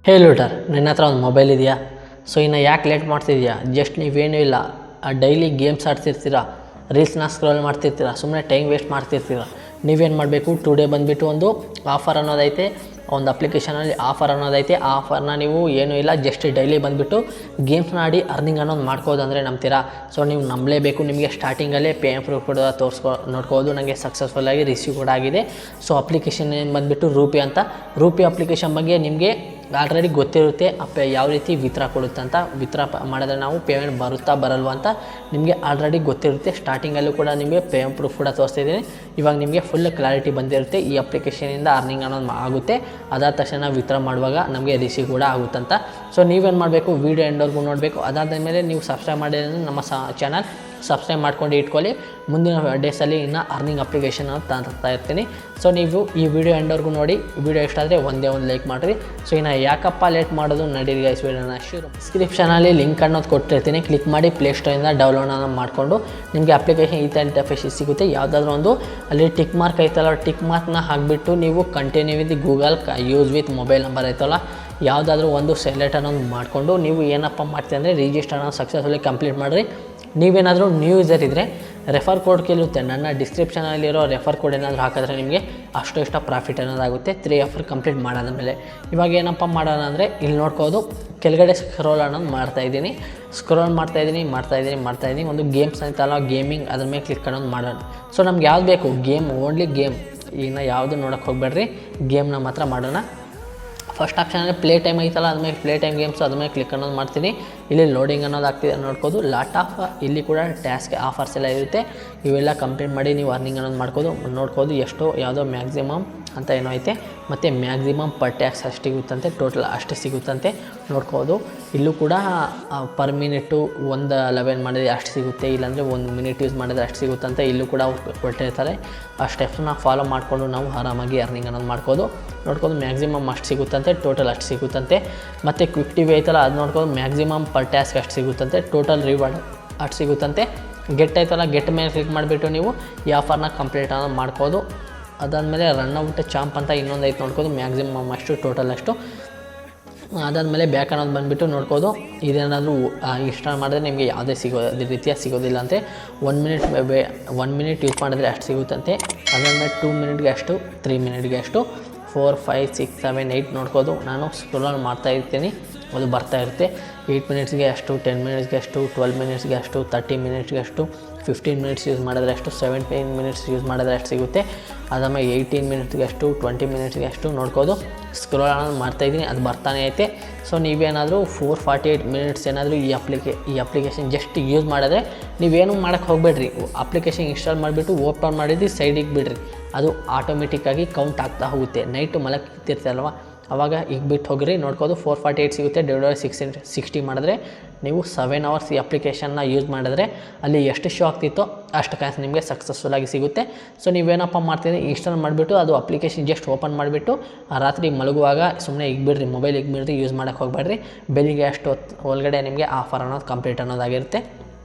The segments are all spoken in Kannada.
ಹೇ ಲೂಟರ್, ನಿನ್ನ ಹತ್ರ ಒಂದು ಮೊಬೈಲ್ ಇದೆಯಾ? ಸೊ ಇನ್ನು ಯಾಕೆ ಲೇಟ್ ಮಾಡ್ತಿದ್ಯಾ? ಜಸ್ಟ್ ನೀವೇನೂ ಇಲ್ಲ, ಡೈಲಿ ಗೇಮ್ಸ್ ಆಡ್ತಿರ್ತೀರ, ರೀಲ್ಸ್ನ ಸ್ಕ್ರೋಲ್ ಮಾಡ್ತಿರ್ತೀರ, ಸುಮ್ಮನೆ ಟೈಮ್ ವೇಸ್ಟ್ ಮಾಡ್ತಿರ್ತೀರ. ನೀವೇನು ಮಾಡಬೇಕು, ಟುಡೇ ಬಂದುಬಿಟ್ಟು ಒಂದು ಆಫರ್ ಅನ್ನೋದೈತೆ, ಒಂದು ಅಪ್ಲಿಕೇಶನಲ್ಲಿ ಆಫರ್ ಅನ್ನೋದೈತೆ. ಆ ಆಫರ್ನ ನೀವು ಏನೂ ಇಲ್ಲ, ಜಸ್ಟ್ ಡೈಲಿ ಬಂದುಬಿಟ್ಟು ಗೇಮ್ಸ್ನ ಆಡಿ ಅರ್ನಿಂಗ್ ಅನ್ನೋದು ಮಾಡ್ಕೋದಂದರೆ ನಂಬ್ತೀರಾ? ಸೊ ನೀವು ನಂಬಲೇಬೇಕು. ನಿಮಗೆ ಸ್ಟಾರ್ಟಿಂಗಲ್ಲೇ ಪೇ ಪ್ರೂಫ್ ಕೂಡ ನೋಡ್ಕೋದು. ನನಗೆ ಸಕ್ಸಸ್ಫುಲ್ಲಾಗಿ ರಿಸೀವ್ ಕೂಡ ಆಗಿದೆ. ಸೊ ಅಪ್ಲಿಕೇಶನ್ ಏನು ಬಂದುಬಿಟ್ಟು ರೂಪಿ ಅಂತ. ರೂಪಿ ಅಪ್ಲಿಕೇಶನ್ ಬಗ್ಗೆ ನಿಮಗೆ ಆಲ್ರೆಡಿ ಗೊತ್ತಿರುತ್ತೆ, ಯಾವ ರೀತಿ ವಿತ್ಡ್ರಾ ಕೊಡುತ್ತೆ ಅಂತ. ವಿತ್ಡ್ರಾ ಮಾಡಿದ್ರೆ ನಾವು ಪೇಮೆಂಟ್ ಬರುತ್ತಾ ಬರಲ್ವಾ ಅಂತ ನಿಮಗೆ ಆಲ್ರೆಡಿ ಗೊತ್ತಿರುತ್ತೆ. ಸ್ಟಾರ್ಟಿಂಗಲ್ಲೂ ಕೂಡ ನಿಮಗೆ ಪೇಮೆಂಟ್ ಪ್ರೂಫ್ ಕೂಡ ತೋರಿಸ್ತಿದ್ದೀನಿ. ಇವಾಗ ನಿಮಗೆ ಫುಲ್ ಕ್ಲಾರಿಟಿ ಬಂದಿರುತ್ತೆ, ಈ ಅಪ್ಲಿಕೇಶನಿಂದ ಅರ್ನಿಂಗ್ ಅನ್ನೋದು ಆಗುತ್ತೆ. ಅದಾದ ತಕ್ಷಣ ವಿತ್ಡ್ರಾ ಮಾಡುವಾಗ ನಮಗೆ ರಿಸೀವ್ ಕೂಡ ಆಗುತ್ತಂತ. ಸೊ ನೀವೇನು ಮಾಡಬೇಕು, ವೀಡಿಯೋ ಎಂಡವರೆಗೂ ನೋಡಬೇಕು. ಅದಾದ ಮೇಲೆ ನೀವು ಸಬ್ಸ್ಕ್ರೈಬ್ ಮಾಡಿದ್ರೆ ನಮ್ಮ ಚಾನಲ್ ಸಬ್ಸ್ಕ್ರೈಬ್ ಮಾಡ್ಕೊಂಡು ಇಟ್ಕೊಳ್ಳಿ. ಮುಂದಿನ ಡೇಸಲ್ಲಿ ಇನ್ನು ಅರ್ನಿಂಗ್ ಅಪ್ಲಿಕೇಶನ್ ತಂತಾ ಇರ್ತೀನಿ. ಸೊ ನೀವು ಈ ವಿಡಿಯೋ ಎಂಡವರೆಗೂ ನೋಡಿ. ವಿಡಿಯೋ ಇಷ್ಟ ಆದರೆ ಒಂದೇ ಒಂದು ಲೈಕ್ ಮಾಡಿರಿ. ಸೊ ಇನ್ನು ಯಾಕಪ್ಪ ಲೇಟ್ ಮಾಡೋದು, ನಡೀರಿ ಗೈಸ್ ವಿಡಿಯೋನ ಶುರು. ಡಿಸ್ಕ್ರಿಪ್ಷನಲ್ಲಿ ಲಿಂಕ್ ಅನ್ನೋದು ಕೊಟ್ಟಿರ್ತೀನಿ, ಕ್ಲಿಕ್ ಮಾಡಿ ಪ್ಲೇಸ್ಟೋರಿಂದ ಡೌನ್ಲೋಡ್ ಮಾಡಿಕೊಂಡು ನಿಮಗೆ ಅಪ್ಲಿಕೇಶನ್ ಈ ಥರ ಇಂಟರ್ಫೇಸ್ ಸಿಗುತ್ತೆ. ಯಾವುದಾದ್ರೂ ಒಂದು ಅಲ್ಲಿ ಟಿಕ್ ಮಾರ್ಕ್ ಐತಲ್ಲ, ಟಿಕ್ ಮಾರ್ಕ್ನ ಹಾಕಿಬಿಟ್ಟು ನೀವು continue with Google use with mobile number ಐತಲ್ಲ, ಯಾವುದಾದ್ರೂ ಒಂದು ಸೆಲೆಕ್ಟ್ ಅನ್ನೋದು ಮಾಡಿಕೊಂಡು ನೀವು ಏನಪ್ಪ ಮಾಡ್ತೀವಿ ಅಂದರೆ ರಿಜಿಸ್ಟರ್ ಅನ್ನೋದು ಸಕ್ಸಸ್ಫುಲಿ ಕಂಪ್ಲೀಟ್ ಮಾಡಿರಿ. ನೀವೇನಾದರೂ ನ್ಯೂ ಯೂಸರ್ ಇದ್ದರೆ ರೆಫರ್ ಕೋಡ್ ಕೇಳುತ್ತೆ. ನನ್ನ ಡಿಸ್ಕ್ರಿಪ್ಷನಲ್ಲಿರೋ ರೆಫರ್ ಕೋಡ್ ಏನಾದರೂ ಹಾಕಿದ್ರೆ ನಿಮಗೆ ಅಷ್ಟು ಪ್ರಾಫಿಟ್ ಅನ್ನೋದಾಗುತ್ತೆ 3 ಆಫರ್ ಕಂಪ್ಲೀಟ್ ಮಾಡೋದ ಮೇಲೆ. ಇವಾಗ ಏನಪ್ಪ ಮಾಡೋಣ ಅಂದರೆ ಇಲ್ಲಿ ನೋಡ್ಕೋದು, ಕೆಳಗಡೆ ಸ್ಕ್ರೋಲ್ ಅನ್ನೋದು ಮಾಡ್ತಾಯಿದ್ದೀನಿ. ಸ್ಕ್ರೋಲ್ ಮಾಡ್ತಾಯಿದ್ದೀನಿ. ಒಂದು ಗೇಮ್ಸ್ ಅಂತಲ್ಲ, ಗೇಮಿಂಗ್, ಅದ್ರ ಮೇಲೆ ಕ್ಲಿಕ್ ಅನ್ನೋದು ಮಾಡೋಣ. ಸೊ ನಮ್ಗೆ ಯಾವ್ದು ಬೇಕು, ಗೇಮ್, ಓನ್ಲಿ ಗೇಮ್. ಇನ್ನು ಯಾವುದು ನೋಡೋಕ್ಕೆ ಹೋಗಬೇಡ್ರಿ, ಗೇಮ್ನ ಮಾತ್ರ ಮಾಡೋಣ. ಫಸ್ಟ್ ಆಪ್ಷನಲ್ಲಿ ಪ್ಲೇ ಟೈಮ್ ಐತಲ್ಲ, ಅದ್ಮೇಲೆ ಪ್ಲೇ ಟೈಮ್ ಗೇಮ್ಸು ಅದ್ರ ಮೇಲೆ ಕ್ಲಿಕ್ ಅನ್ನೋದು ಮಾಡ್ತೀನಿ. ಇಲ್ಲಿ ಲೋಡಿಂಗ್ ಅನ್ನೋದು ಆಗ್ತಿದೆ ನೋಡ್ಕೋದು. ಲಾಟ್ ಆಫ್ ಇಲ್ಲಿ ಕೂಡ ಟ್ಯಾಸ್ಕ್ ಆಫರ್ಸ್ ಎಲ್ಲ ಇರುತ್ತೆ. ಇವೆಲ್ಲ ಕಂಪ್ಲೀಟ್ ಮಾಡಿ ನೀವು ಅರ್ನಿಂಗ್ ಅನ್ನೋದು ಮಾಡ್ಕೋದು. ನೋಡ್ಕೋದು ಎಷ್ಟು ಯಾವುದೋ ಮ್ಯಾಕ್ಸಿಮಮ್ ಅಂತ ಏನೋ ಐತೆ, ಮತ್ತು ಮ್ಯಾಕ್ಸಿಮಮ್ ಪರ್ ಟ್ಯಾಕ್ಸ್ ಅಷ್ಟು ಸಿಗುತ್ತಂತೆ, ಟೋಟಲ್ ಅಷ್ಟು ಸಿಗುತ್ತಂತೆ ನೋಡ್ಕೋದು. ಇಲ್ಲೂ ಕೂಡ ಪರ್ ಮಿನಿಟು ಒಂದು ಲೆವೆಲ್ ಮಾಡಿದರೆ ಅಷ್ಟು ಸಿಗುತ್ತೆ, ಇಲ್ಲಾಂದರೆ 1 ಮಿನಿಟ್ ಯೂಸ್ ಮಾಡಿದರೆ ಅಷ್ಟು ಸಿಗುತ್ತಂತೆ. ಇಲ್ಲೂ ಕೂಡ ಕೊಟ್ಟಿರ್ತಾರೆ. ಆ ಸ್ಟೆಪ್ಸ್ನ ಫಾಲೋ ಮಾಡಿಕೊಂಡು ನಾವು ಆರಾಮಾಗಿ ಅರ್ನಿಂಗ್ ಅನ್ನೋದು ಮಾಡ್ಕೋದು. ನೋಡ್ಕೊಂಡು ಮ್ಯಾಕ್ಸಿಮಮ್ ಅಷ್ಟು ಸಿಗುತ್ತಂತೆ, ಟೋಟಲ್ ಅಷ್ಟು ಸಿಗುತ್ತಂತೆ. ಮತ್ತು ಕ್ವಿಕ್ ಟಿವಿ ಐತಲ್ಲ, ಅದು ನೋಡ್ಕೊಂಡು ಮ್ಯಾಕ್ಸಿಮಮ್ ಪರ್ ಟ್ಯಾಸ್ಕ್ ಅಷ್ಟು ಸಿಗುತ್ತಂತೆ, ಟೋಟಲ್ ರಿವಾರ್ಡ್ ಅಷ್ಟು ಸಿಗುತ್ತಂತೆ. ಗೆಟ್ ಐತಲ್ಲ, ಗೆಟ್ ಮೇಲೆ ಕ್ಲಿಕ್ ಮಾಡಿಬಿಟ್ಟು ನೀವು ಈ ಆಫರ್ನ ಕಂಪ್ಲೀಟ್ ಅನ್ನೋದು ಮಾಡ್ಕೋದು. ಅದಾದಮೇಲೆ ರನ್ ಔಟ್ ಚಾಂಪ್ ಅಂತ ಇನ್ನೊಂದು ಐತೆ ನೋಡ್ಕೋದು, ಮ್ಯಾಕ್ಸಿಮಮ್ ಅಷ್ಟು, ಟೋಟಲ್ ಅಷ್ಟು. ಅದಾದಮೇಲೆ ಬ್ಯಾಕ್ ಅನ್ನೋದು ಬಂದುಬಿಟ್ಟು ನೋಡ್ಕೋದು. ಇದೇನಾದರೂ ಇನ್ಸ್ಟಾಲ್ ಮಾಡಿದ್ರೆ ನಿಮಗೆ ಯಾವುದೇ ರೀತಿಯ ಸಿಗೋದಿಲ್ಲ ಅಂತೆ. 1 ಮಿನಿಟ್ ಯೂಸ್ ಮಾಡಿದ್ರೆ ಅಷ್ಟು ಸಿಗುತ್ತಂತೆ. ಅದಾದಮೇಲೆ 2 ಮಿನಿಟ್ಗೆ ಅಷ್ಟು, 3 ಮಿನಿಟ್ಗೆ ಅಷ್ಟು, 4, 5, 6, 7, 8 ನೋಡ್ಕೋದು. ನಾನು ಸ್ಕ್ರೋಲ್ ಮಾಡ್ತಾ ಇರ್ತೀನಿ, ಅದು ಬರ್ತಾ ಇರುತ್ತೆ. 8 ಮಿನಿಟ್ಸ್ಗೆ ಅಷ್ಟು, 10 ಮಿನಿಟ್ಸ್ಗೆ ಅಷ್ಟು, 12 ಮಿನಿಟ್ಸ್ಗೆ ಅಷ್ಟು, 30 ಮಿನಿಟ್ಸ್ಗೆ ಅಷ್ಟು, 15 ಮಿನಿಟ್ಸ್ ಯೂಸ್ ಮಾಡಿದ್ರೆ ಅಷ್ಟು, 17 ಮಿನಿಟ್ಸ್ ಯೂಸ್ ಮಾಡಿದ್ರೆ ಅಷ್ಟು ಸಿಗುತ್ತೆ. ಅದಾದಮೇಲೆ 18 ಮಿನಿಟ್ಸ್ಗೆ ಅಷ್ಟು, 20 ಮಿನಿಟ್ಸ್ಗೆ ಅಷ್ಟು ನೋಡ್ಕೋದು. ಸ್ಕ್ರೋಲ್ ಅನ್ನೋದು ಮಾಡ್ತಾಯಿದ್ದೀನಿ, ಅದು ಬರ್ತಾನೆ ಐತೆ. ಸೊ ನೀವೇನಾದರೂ 448 ಮಿನಿಟ್ಸ್ ಏನಾದರೂ ಈ ಅಪ್ಲಿಕೇಶನ್ ಜಸ್ಟ್ ಯೂಸ್ ಮಾಡಿದ್ರೆ ನೀವೇನು ಮಾಡೋಕ್ಕೆ ಹೋಗಬೇಡ್ರಿ. ಅಪ್ಲಿಕೇಶನ್ ಇನ್ಸ್ಟಾಲ್ ಮಾಡಿಬಿಟ್ಟು ಓಪನ್ ಮಾಡಿದ್ದು ಸೈಡಿಗೆ ಬಿಡ್ರಿ, ಅದು ಆಟೋಮೆಟಿಕ್ಕಾಗಿ ಕೌಂಟ್ ಆಗ್ತಾ ಹೋಗುತ್ತೆ. ನೈಟು ಮಲಗ್ತಿರ್ತೀರಲ್ವ, ಆವಾಗ ಈಗ ಬಿಟ್ಟು ಹೋಗಿರಿ. ನೋಡ್ಕೋದು 448 ಸಿಗುತ್ತೆ, ಡಿವೈಡೆಡ್ 60 ಮಾಡಿದ್ರೆ ನೀವು 7 ಅವರ್ಸ್ ಈ ಅಪ್ಲಿಕೇಶನ್ನ ಯೂಸ್ ಮಾಡಿದ್ರೆ ಅಲ್ಲಿ ಎಷ್ಟು ಶೋ ಆಗ್ತಿತ್ತೋ ಅಷ್ಟು ಕಾಯಿನ್ಸ್ ನಿಮಗೆ ಸಕ್ಸಸ್ಫುಲ್ಲಾಗಿ ಸಿಗುತ್ತೆ. ಸೊ ನೀವೇನಪ್ಪ ಮಾಡ್ತೀರಿ, ಇನ್ಸ್ಟಾಲ್ ಮಾಡಿಬಿಟ್ಟು ಅದು ಅಪ್ಲಿಕೇಶನ್ ಜಸ್ಟ್ ಓಪನ್ ಮಾಡಿಬಿಟ್ಟು ರಾತ್ರಿ ಮಲಗುವಾಗ ಸುಮ್ಮನೆ ಇಗ್ಬಿಡ್ರಿ, ಮೊಬೈಲ್ ಇಗ್ಬಿಡ್ರಿ, ಯೂಸ್ ಮಾಡೋಕ್ಕೆ ಹೋಗಬೇಡ್ರಿ. ಬೆಳಿಗ್ಗೆ ಅಷ್ಟು ಒಳಗಡೆ ನಿಮಗೆ ಆಫರ್ ಅನ್ನೋದು ಕಂಪ್ಲೀಟ್ ಅನ್ನೋದಾಗಿರುತ್ತೆ.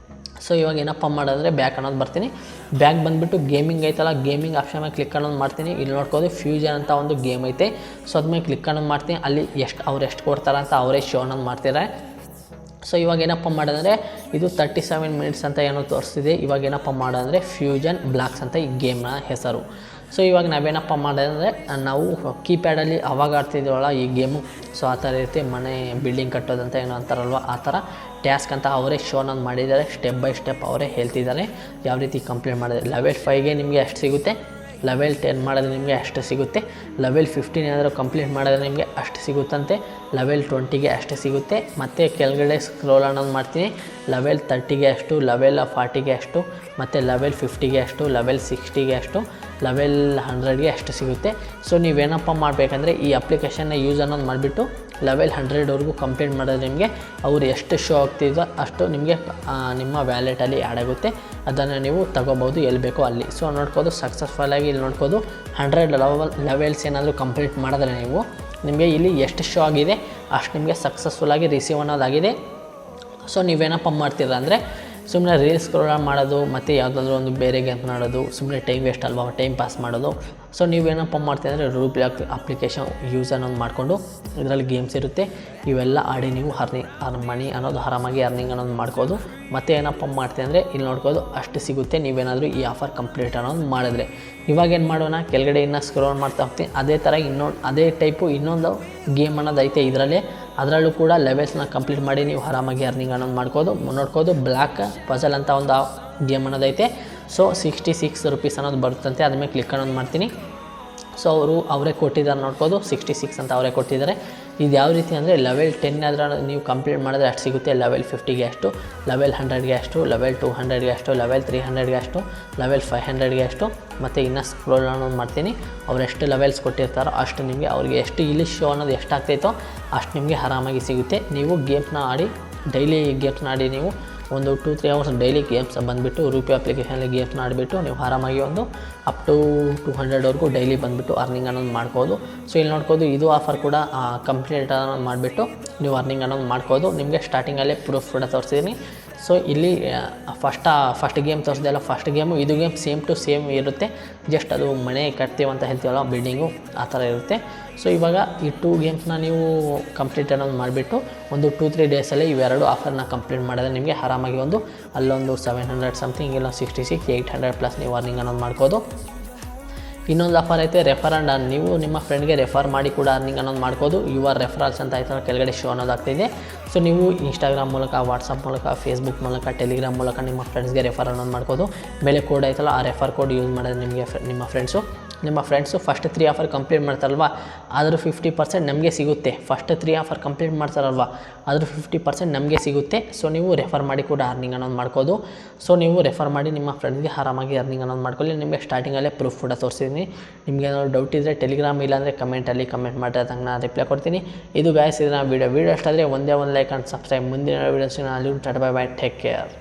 ಸೊ ಇವಾಗ ಏನಪ್ಪ ಮಾಡೋದಂದರೆ ಬ್ಯಾಕ್ ಅನ್ನೋದು ಬರ್ತೀನಿ. ಬ್ಯಾಕ್ ಬಂದುಬಿಟ್ಟು ಗೇಮಿಂಗ್ ಐತಲ್ಲ, ಗೇಮಿಂಗ್ ಆಪ್ಷನ್ ಮೇಲೆ ಕ್ಲಿಕ್ ಅನ್ನೋದು ಮಾಡ್ತೀನಿ. ಇಲ್ಲಿ ನೋಡ್ಕೋದು ಫ್ಯೂಜನ್ ಅಂತ ಒಂದು ಗೇಮ್ ಐತೆ. ಸೊ ಅದ್ಮೇಲೆ ಕ್ಲಿಕ್ ಅನ್ನೋದು ಮಾಡ್ತೀನಿ. ಅಲ್ಲಿ ಅವ್ರು ಎಷ್ಟು ಕೊಡ್ತಾರೆ ಅಂತ ಅವರೇ ಶೋ ಅನ್ನೋದು ಮಾಡ್ತಾರೆ. ಸೊ ಇವಾಗ ಏನಪ್ಪ ಮಾಡೋದಂದರೆ ಇದು 37 ಮಿನಿಟ್ಸ್ ಅಂತ ಏನೋ ತೋರಿಸ್ತಿದೆ. ಇವಾಗ ಏನಪ್ಪ ಮಾಡೋದಂದರೆ ಫ್ಯೂಜನ್ ಬ್ಲಾಕ್ಸ್ ಅಂತ ಈ ಗೇಮ್ನ ಹೆಸರು. ಸೊ ಇವಾಗ ನಾವೇನಪ್ಪ ಮಾಡೋದಂದರೆ ನಾವು ಕೀಪ್ಯಾಡಲ್ಲಿ ಅವಾಗ ಆಡ್ತಿದ್ದೀವಲ್ಲ ಈ ಗೇಮು. ಸೊ ಆ ಥರ ಇರುತ್ತೆ, ಮನೆ ಬಿಲ್ಡಿಂಗ್ ಕಟ್ಟೋದಂತ ಏನೋ ಅಂತಾರಲ್ವ, ಆ ಥರ ಟ್ಯಾಸ್ಕ್ ಅಂತ ಅವರೇ ಶೋನ ಮಾಡಿದ್ದಾರೆ. ಸ್ಟೆಪ್ ಬೈ ಸ್ಟೆಪ್ ಅವರೇ ಹೇಳ್ತಿದ್ದಾರೆ ಯಾವ ರೀತಿ ಕಂಪ್ಲೀಟ್ ಮಾಡಿದ್ರೆ. ಲೆವೆಲ್ 5ಗೆ ನಿಮಗೆ ಅಷ್ಟು ಸಿಗುತ್ತೆ, ಲೆವೆಲ್ 10 ಮಾಡಿದ್ರೆ ನಿಮಗೆ ಅಷ್ಟು ಸಿಗುತ್ತೆ, ಲೆವೆಲ್ 15 ಏನಾದರೂ ಕಂಪ್ಲೀಟ್ ಮಾಡಿದ್ರೆ ನಿಮಗೆ ಅಷ್ಟು ಸಿಗುತ್ತಂತೆ, ಲೆವೆಲ್ 20ಗೆ ಅಷ್ಟು ಸಿಗುತ್ತೆ. ಮತ್ತು ಕೆಳಗಡೆ ಸ್ಕ್ರೋಲ್ ಅನ್ನೋದು ಮಾಡ್ತೀನಿ. ಲೆವೆಲ್ 30ಗೆ ಅಷ್ಟು, ಲೆವೆಲ್ 40ಗೆ ಅಷ್ಟು, ಮತ್ತು ಲೆವೆಲ್ 50ಗೆ ಅಷ್ಟು, ಲೆವೆಲ್ 60ಗೆ ಅಷ್ಟು, ಲೆವೆಲ್ 100ಗೆ ಅಷ್ಟು ಸಿಗುತ್ತೆ. ಸೊ ನೀವೇನಪ್ಪ ಮಾಡಬೇಕಂದ್ರೆ ಈ ಅಪ್ಲಿಕೇಶನ್ನ ಯೂಸ್ ಅನ್ನೋದು ಮಾಡಿಬಿಟ್ಟು ಲೆವೆಲ್ 100ವರೆಗೂ ಕಂಪ್ಲೀಟ್ ಮಾಡಿದ್ರೆ ನಿಮಗೆ ಅವ್ರು ಎಷ್ಟು ಶೋ ಆಗ್ತಿದೋ ಅಷ್ಟು ನಿಮಗೆ ನಿಮ್ಮ ವ್ಯಾಲೆಟಲ್ಲಿ ಆ್ಯಡ್ ಆಗುತ್ತೆ. ಅದನ್ನು ನೀವು ತಗೋಬೋದು ಎಲ್ಲಿ ಬೇಕೋ ಅಲ್ಲಿ. ಸೊ ನೋಡ್ಕೋದು ಸಕ್ಸಸ್ಫುಲ್ಲಾಗಿ ಇಲ್ಲಿ ನೋಡ್ಕೋದು 100 ಲೆವೆಲ್ಸ್ ಏನಾದರೂ ಕಂಪ್ಲೀಟ್ ಮಾಡಿದ್ರೆ ನೀವು ನಿಮಗೆ ಇಲ್ಲಿ ಎಷ್ಟು ಶೋ ಆಗಿದೆ ಅಷ್ಟು ನಿಮಗೆ ಸಕ್ಸಸ್ಫುಲ್ಲಾಗಿ ರಿಸೀವ್ ಅನ್ನೋದಾಗಿದೆ. ಸೊ ನೀವೇನಪ್ಪ ಮಾಡ್ತೀರ ಅಂದರೆ ಸುಮ್ಮನೆ ರೀಲ್ಸ್ ಸ್ಕ್ರೋಲ್ ಮಾಡೋದು ಮತ್ತು ಯಾವುದಾದ್ರೂ ಒಂದು ಬೇರೆ ಗೇಮ್ ಮಾಡೋದು ಸುಮ್ಮನೆ ಟೈಮ್ ವೇಸ್ಟ್ ಅಲ್ವಾ, ಟೈಮ್ ಪಾಸ್ ಮಾಡೋದು. ಸೊ ನೀವೇನಪ್ಪ ಮಾಡ್ತೀವಿ ಅಂದರೆ ರೂಬಿ ಅಪ್ಲಿಕೇಶನ್ ಯೂಸ್ ಅನ್ನೋದು ಮಾಡಿಕೊಂಡು ಇದರಲ್ಲಿ ಗೇಮ್ಸ್ ಇರುತ್ತೆ, ಇವೆಲ್ಲ ಆಡಿ ನೀವು ಮನಿ ಅನ್ನೋದು ಆರಾಮಾಗಿ ಅರ್ನಿಂಗ್ ಅನ್ನೋದು ಮಾಡ್ಕೋದು. ಮತ್ತು ಏನಪ್ಪ ಮಾಡ್ತೀವಿ ಅಂದರೆ ಇಲ್ಲಿ ನೋಡ್ಕೋದು ಅಷ್ಟು ಸಿಗುತ್ತೆ ನೀವೇನಾದರೂ ಈ ಆಫರ್ ಕಂಪ್ಲೀಟ್ ಅನ್ನೋದು ಮಾಡಿದ್ರೆ. ಇವಾಗೇನು ಮಾಡೋಣ, ಕೆಳಗಡೆ ಇನ್ನೂ ಸ್ಕ್ರೋಲ್ ಮಾಡ್ತಾ ಹೋಗ್ತೀನಿ. ಅದೇ ಥರ ಅದೇ ಟೈಪು ಇನ್ನೊಂದು ಗೇಮ್ ಅನ್ನೋದು ಐತೆ ಇದರಲ್ಲೇ, ಅದರಲ್ಲೂ ಕೂಡ ಲೆವೆಲ್ಸ್ನ ಕಂಪ್ಲೀಟ್ ಮಾಡಿ ನೀವು ಆರಾಮಾಗಿ ಅರ್ನಿಂಗ್ ಅನ್ನೋದು ನೋಡ್ಕೋದು. ಬ್ಲ್ಯಾಕ್ ಪಜಲ್ ಅಂತ ಒಂದು ಗೇಮ್ ಅನ್ನೋದೈತೆ. ಸೊ 66 ರೂಪೀಸ್ ಅನ್ನೋದು ಬರುತ್ತಂತೆ, ಅದ್ರ ಮೇಲೆ ಕ್ಲಿಕ್ ಅನ್ನೋದು ಮಾಡ್ತೀನಿ. ಸೊ ಅವರೇ ಕೊಟ್ಟಿದ್ದಾರೆ ನೋಡ್ಕೋದು, 66 ಅಂತ ಅವರೇ ಕೊಟ್ಟಿದ್ದಾರೆ. ಇದು ಯಾವ ರೀತಿ ಅಂದರೆ ಲೆವೆಲ್ 10 ಆದ್ರೆ ನೀವು ಕಂಪ್ಲೀಟ್ ಮಾಡಿದ್ರೆ ಅಷ್ಟು ಸಿಗುತ್ತೆ. ಲೆವೆಲ್ 50ಗೆ ಅಷ್ಟು, ಲೆವೆಲ್ 100ಗೆ ಅಷ್ಟು, ಲೆವೆಲ್ 200ಗೆ ಅಷ್ಟು, ಲೆವೆಲ್ 300ಗೆ ಅಷ್ಟು, ಲೆವೆಲ್ 500ಗೆ ಅಷ್ಟು. ಮತ್ತು ಇನ್ನೂ ಸ್ಕ್ರೋಲ್ ಅನ್ನೋದು ಮಾಡ್ತೀನಿ. ಅವ್ರು ಎಷ್ಟು ಲೆವೆಲ್ಸ್ ಕೊಟ್ಟಿರ್ತಾರೋ ಅಷ್ಟು ನಿಮಗೆ, ಅವ್ರಿಗೆ ಎಷ್ಟು ಇಲ್ಲಿ ಶೋ ಅನ್ನೋದು ಎಷ್ಟಾಗ್ತೈತೋ ಅಷ್ಟು ನಿಮಗೆ ಆರಾಮಾಗಿ ಸಿಗುತ್ತೆ. ನೀವು ಗೇಮ್ಸ್ನ ಆಡಿ, ಡೈಲಿ ಗೇಮ್ಸ್ನ ಆಡಿ ನೀವು ಒಂದು 2-3 ಅವರ್ಸ್ ಡೈಲಿ ಗೇಮ್ಸ್ ಬಂದುಬಿಟ್ಟು ರೂಪಿ ಅಪ್ಲಿಕೇಶನಲ್ಲಿ ಗೇಮ್ಸ್ನ ಆಡಿಬಿಟ್ಟು ನೀವು ಆರಾಮಾಗಿ ಒಂದು ಅಪ್ ಟು 200ವರೆಗೂ ಡೈಲಿ ಬಂದುಬಿಟ್ಟು ಅರ್ನಿಂಗ್ ಅನ್ನೋದು ಮಾಡ್ಕೋದು. ಸೊ ಇಲ್ಲಿ ನೋಡ್ಕೋದು ಇದು ಆಫರ್ ಕೂಡ ಕಂಪ್ಲೀಟ್ ಅನ್ನೋದು ಮಾಡಿಬಿಟ್ಟು ನೀವು ಅರ್ನಿಂಗ್ ಅನ್ನೋದು ಮಾಡ್ಕೋದು. ನಿಮಗೆ ಸ್ಟಾರ್ಟಿಂಗಲ್ಲೇ ಪ್ರೂಫ್ ಕೂಡ ತೋರಿಸಿದ್ದೀನಿ. ಸೊ ಇಲ್ಲಿ ಫಸ್ಟ್ ಗೇಮ್ ತೋರಿಸಿದೆಲ್ಲ ಫಸ್ಟ್ ಗೇಮು, ಇದು ಗೇಮ್ ಸೇಮ್ ಟು ಸೇಮ್ ಇರುತ್ತೆ. ಜಸ್ಟ್ ಅದು ಮನೆ ಕಟ್ತೀವಿ ಅಂತ ಹೇಳ್ತೀವಲ್ಲ, ಬಿಲ್ಡಿಂಗು ಆ ಥರ ಇರುತ್ತೆ. ಸೊ ಇವಾಗ ಈ 2 ಗೇಮ್ಸ್ನ ನೀವು ಕಂಪ್ಲೀಟ್ ಅನ್ನೋದು ಮಾಡಿಬಿಟ್ಟು ಒಂದು 2-3 ಡೇಸಲ್ಲಿ ಇವೆರಡು ಆಫರ್ನ ಕಂಪ್ಲೀಟ್ ಮಾಡಿದ್ರೆ ನಿಮಗೆ ಆರಾಮಾಗಿ ಅಲ್ಲೊಂದು 700 ಸಮಥಿಂಗ್, ಇಲ್ಲ 66, 800 ಪ್ಲಸ್ ನೀವು ಅರ್ನಿಂಗ್ ಅನ್ನೋದು ಮಾಡ್ಕೋದು. ಇನ್ನೊಂದು ಆಫರ್ ಐತೆ ರೆಫರ್ ಆ್ಯಂಡ್ ಅರ್ನ್. ನೀವು ನಿಮ್ಮ ಫ್ರೆಂಡ್ಗೆ ರೆಫರ್ ಮಾಡಿ ಕೂಡ ಅರ್ನಿಂಗ್ ಅನ್ನೋದು ಮಾಡ್ಕೋದು. ಯುವರ್ ರೆಫರಲ್ಸ್ ಅಂತ ಆಯ್ತು ಕೆಳಗಡೆ ಶೋ ಅನ್ನೋದಾಗ್ತಿದೆ. ಸೊ ನೀವು ಇನ್ಸ್ಟಾಗ್ರಾಮ್ ಮೂಲಕ, ವಾಟ್ಸಪ್ ಮೂಲಕ, ಫೇಸ್ಬುಕ್ ಮೂಲಕ, ಟೆಲಿಗ್ರಾಮ್ ಮೂಲಕ ನಿಮ್ಮ ಫ್ರೆಂಡ್ಸ್ಗೆ ರೆಫರ್ ಅನ್ನೋದು ಮಾಡ್ಕೋದು. ಮೇಲೆ ಕೋಡ್ ಆಯ್ತಲ್ಲ, ಆ ರೆಫರ್ ಕೋಡ್ ಯೂಸ್ ಮಾಡಿದ್ರೆ ನಿಮಗೆ ನಿಮ್ಮ ಫ್ರೆಂಡ್ಸು ಫಸ್ಟ್ 3 ಆಫರ್ ಕಂಪ್ಲೀಟ್ ಮಾಡ್ತಾರಲ್ವ, ಆದರೂ 50% ನಮಗೆ ಸಿಗುತ್ತೆ. ಫಸ್ಟ್ 3 ಆಫರ್ ಕಂಪ್ಲೀಟ್ ಮಾಡ್ತಾರಲ್ವ, ಆದರೂ 50% ನಮಗೆ ಸಿಗುತ್ತೆ. ಸೊ ನೀವು ರೆಫರ್ ಮಾಡಿ ಕೂಡ ಅರ್ನಿಂಗ್ ಅನ್ನೋದು ಮಾಡ್ಕೋದು. ಸೊ ನೀವು ರೆಫರ್ ಮಾಡಿ ನಿಮ್ಮ ಫ್ರೆಂಡ್ಸ್ಗೆ ಆರಾಮಾಗಿ ಅರ್ನಿಂಗ್ ಅನ್ನೋದು ಮಾಡ್ಕೊಳ್ಳಿ. ನಿಮಗೆ ಸ್ಟಾರ್ಟಿಂಗಲ್ಲೇ ಪ್ರೂಫ್ ಕೂಡ ತೋರಿಸಿದ್ದೀನಿ. ನಿಮಗೆ ಏನಾದ್ರು ಡೌಟ್ ಇದ್ದರೆ ಟೆಲಿಗ್ರಾಮ್ ಇಲ್ಲಾಂದರೆ ಕಮೆಂಟಲ್ಲಿ ಕಮೆಂಟ್ ಮಾಡಿದ್ರೆ ಅದಕ್ಕೆ ನಾನು ರಿಪ್ಲೈ ಕೊಡ್ತೀನಿ. ಇದು ಗಾಯ್ಸ್ ಇದನ್ನ ವೀಡಿಯೋ ಇಷ್ಟಾದರೆ ಒಂದೇ ಒಂದು ಲೈಕ್ ಆ್ಯಂಡ್ ಸಬ್ಸ್ಕ್ರೈಬ್. ಮುಂದಿನ ವೀಡಿಯೋಸ್ನ ಅಲ್ಲಿ tata bye bye, take care.